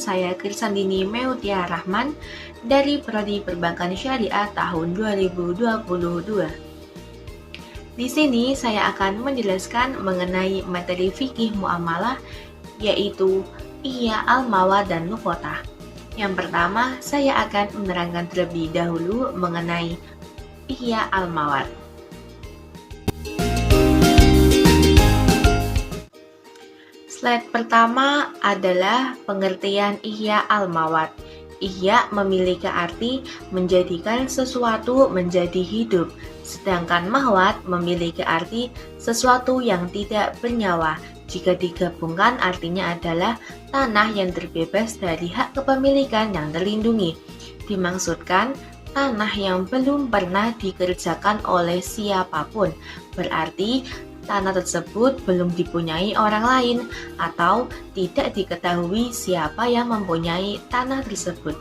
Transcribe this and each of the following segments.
saya Krisandini Meutia Rahman dari Prodi Perbankan Syariah tahun 2022. Di sini saya akan menjelaskan mengenai materi fikih muamalah, yaitu ihya, al-mawad, dan luqatah. Yang pertama, saya akan menerangkan terlebih dahulu mengenai ihya al-mawad. Slide pertama adalah pengertian ihya al-mawad. Ihya memiliki arti menjadikan sesuatu menjadi hidup, sedangkan mawad memiliki arti sesuatu yang tidak bernyawa. Jika digabungkan artinya adalah tanah yang terbebas dari hak kepemilikan yang terlindungi. Dimaksudkan tanah yang belum pernah dikerjakan oleh siapapun, berarti tanah tersebut belum dipunyai orang lain atau tidak diketahui siapa yang mempunyai tanah tersebut.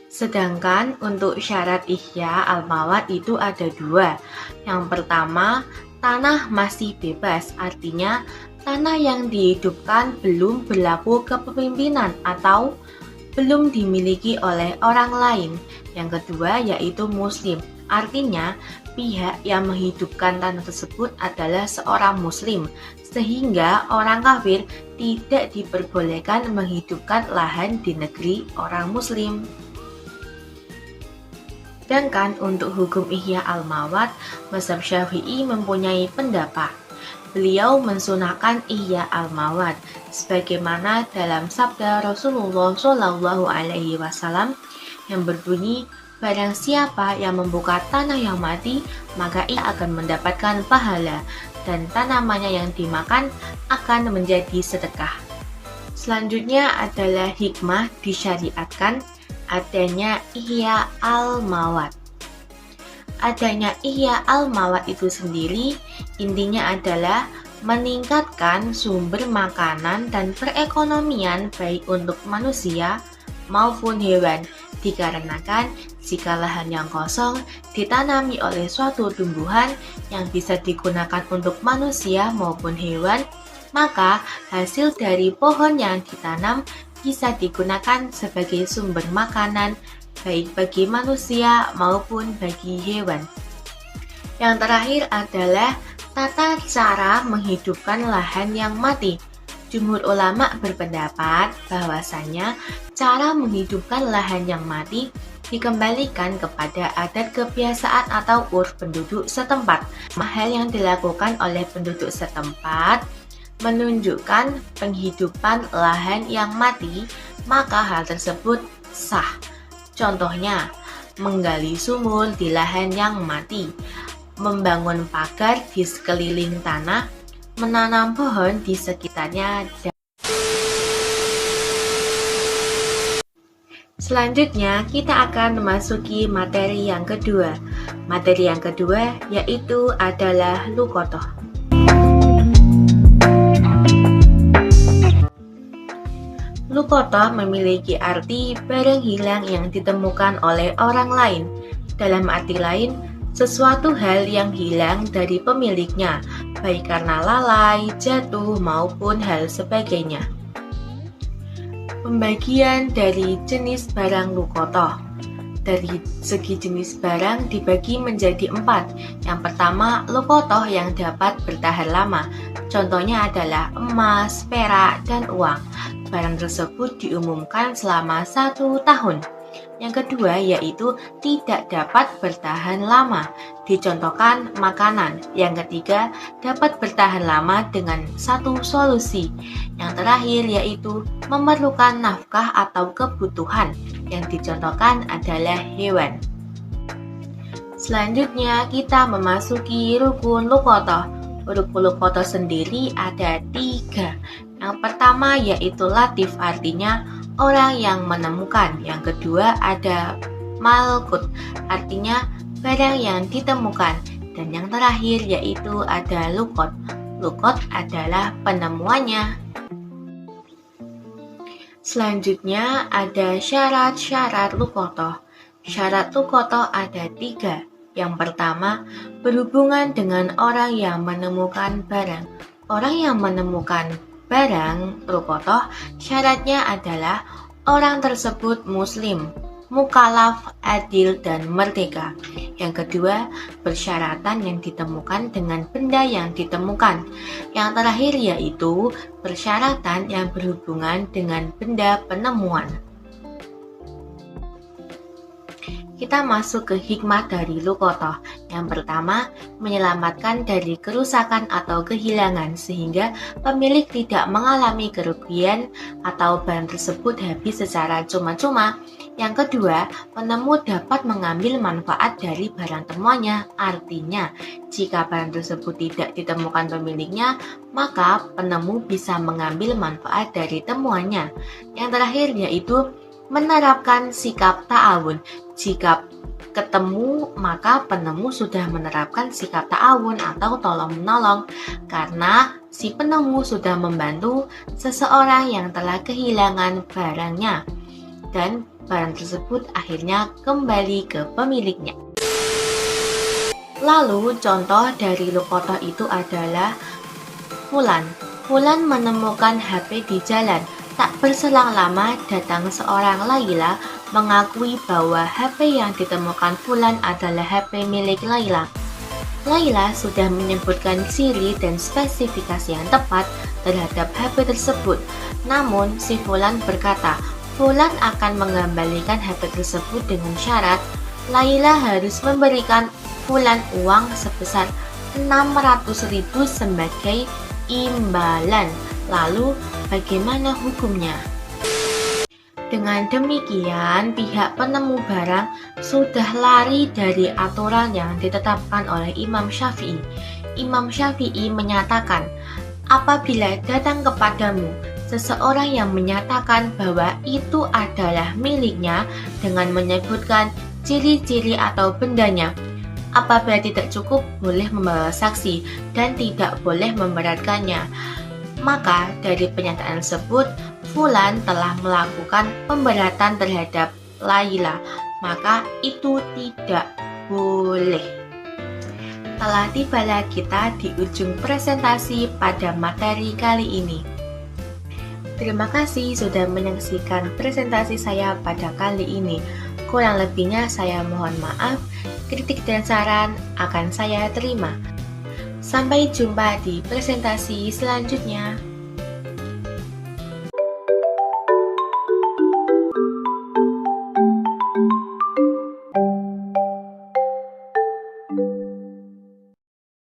Sedangkan untuk syarat ihya al-mawad itu ada dua. Yang pertama, tanah masih bebas, artinya tanah yang dihidupkan belum berlaku kepemimpinan atau belum dimiliki oleh orang lain. Yang kedua yaitu muslim, artinya pihak yang menghidupkan tanah tersebut adalah seorang muslim, sehingga orang kafir tidak diperbolehkan menghidupkan lahan di negeri orang muslim. Sedangkan untuk hukum ihya al-mawad, mazhab Syafi'i mempunyai pendapat. Beliau mensunahkan ihya al-mawad sebagaimana dalam sabda Rasulullah SAW yang berbunyi, barang siapa yang membuka tanah yang mati, maka ia akan mendapatkan pahala, dan tanamannya yang dimakan akan menjadi sedekah. Selanjutnya adalah hikmah disyariatkan adanya ihya al-mawad. Adanya ihya al-mawad itu sendiri intinya adalah meningkatkan sumber makanan dan perekonomian baik untuk manusia maupun hewan, dikarenakan jika lahan yang kosong ditanami oleh suatu tumbuhan yang bisa digunakan untuk manusia maupun hewan, maka hasil dari pohon yang ditanam bisa digunakan sebagai sumber makanan baik bagi manusia maupun bagi hewan. Yang terakhir adalah tata cara menghidupkan lahan yang mati. Jumhur ulama berpendapat bahwasanya cara menghidupkan lahan yang mati dikembalikan kepada adat kebiasaan atau urf penduduk setempat. Hal yang dilakukan oleh penduduk setempat menunjukkan penghidupan lahan yang mati, maka hal tersebut sah. Contohnya, menggali sumur di lahan yang mati, membangun pagar di sekeliling tanah, menanam pohon di sekitarnya. Selanjutnya, kita akan memasuki materi yang kedua. Materi yang kedua yaitu adalah luqatah. Luqatah memiliki arti barang hilang yang ditemukan oleh orang lain. Dalam arti lain, sesuatu hal yang hilang dari pemiliknya, baik karena lalai, jatuh, maupun hal sebagainya. Pembagian dari jenis barang luqatah. Dari segi jenis barang dibagi menjadi 4. Yang pertama, luqatah yang dapat bertahan lama. Contohnya adalah emas, perak, dan uang. Barang tersebut diumumkan selama 1 tahun. Yang kedua yaitu tidak dapat bertahan lama, dicontohkan makanan. Yang ketiga dapat bertahan lama dengan satu solusi. Yang terakhir yaitu memerlukan nafkah atau kebutuhan, yang dicontohkan adalah hewan. Selanjutnya kita memasuki rukun luqatah. Rukun luqatah sendiri ada 3. Yang pertama yaitu latif, artinya orang yang menemukan. Yang kedua ada malkut, artinya barang yang ditemukan. Dan yang terakhir yaitu ada luqat. Luqat adalah penemuannya. Selanjutnya ada syarat-syarat luqatah. Syarat luqatah ada 3. Yang pertama, berhubungan dengan orang yang menemukan barang. Orang yang menemukan barang Lukotoh, syaratnya adalah orang tersebut muslim, mukalaf, adil, dan merdeka. Yang kedua, persyaratan yang ditemukan dengan benda yang ditemukan. Yang terakhir yaitu persyaratan yang berhubungan dengan benda penemuan. Kita masuk ke hikmah dari Lukotoh. Yang pertama, menyelamatkan dari kerusakan atau kehilangan sehingga pemilik tidak mengalami kerugian atau barang tersebut habis secara cuma-cuma. Yang kedua, penemu dapat mengambil manfaat dari barang temuannya. Artinya, jika barang tersebut tidak ditemukan pemiliknya, maka penemu bisa mengambil manfaat dari temuannya. Yang terakhir yaitu menerapkan sikap ta'awun. Jika ketemu, maka penemu sudah menerapkan sikap ta'awun atau tolong-menolong karena si penemu sudah membantu seseorang yang telah kehilangan barangnya dan barang tersebut akhirnya kembali ke pemiliknya. Lalu contoh dari Lukotoh itu adalah Fulan. Fulan menemukan HP di jalan. Tak berselang lama datang seorang Laila mengakui bahwa HP yang ditemukan Fulan adalah HP milik Laila. Laila sudah menyebutkan ciri dan spesifikasi yang tepat terhadap HP tersebut. Namun si Fulan berkata, Fulan akan mengembalikan HP tersebut dengan syarat Laila harus memberikan Fulan uang sebesar 600.000 sebagai imbalan. Lalu bagaimana hukumnya? Dengan demikian, pihak penemu barang sudah lari dari aturan yang ditetapkan oleh Imam Syafi'i. Imam Syafi'i menyatakan, apabila datang kepadamu seseorang yang menyatakan bahwa itu adalah miliknya dengan menyebutkan ciri-ciri atau bendanya, apabila tidak cukup boleh membawa saksi dan tidak boleh memberatkannya. Maka dari pernyataan tersebut, Fulan telah melakukan pemberatan terhadap Laila, maka itu tidak boleh. Telah tibalah kita di ujung presentasi pada materi kali ini. Terima kasih sudah menyaksikan presentasi saya pada kali ini. Kurang lebihnya saya mohon maaf, kritik dan saran akan saya terima. Sampai jumpa di presentasi selanjutnya.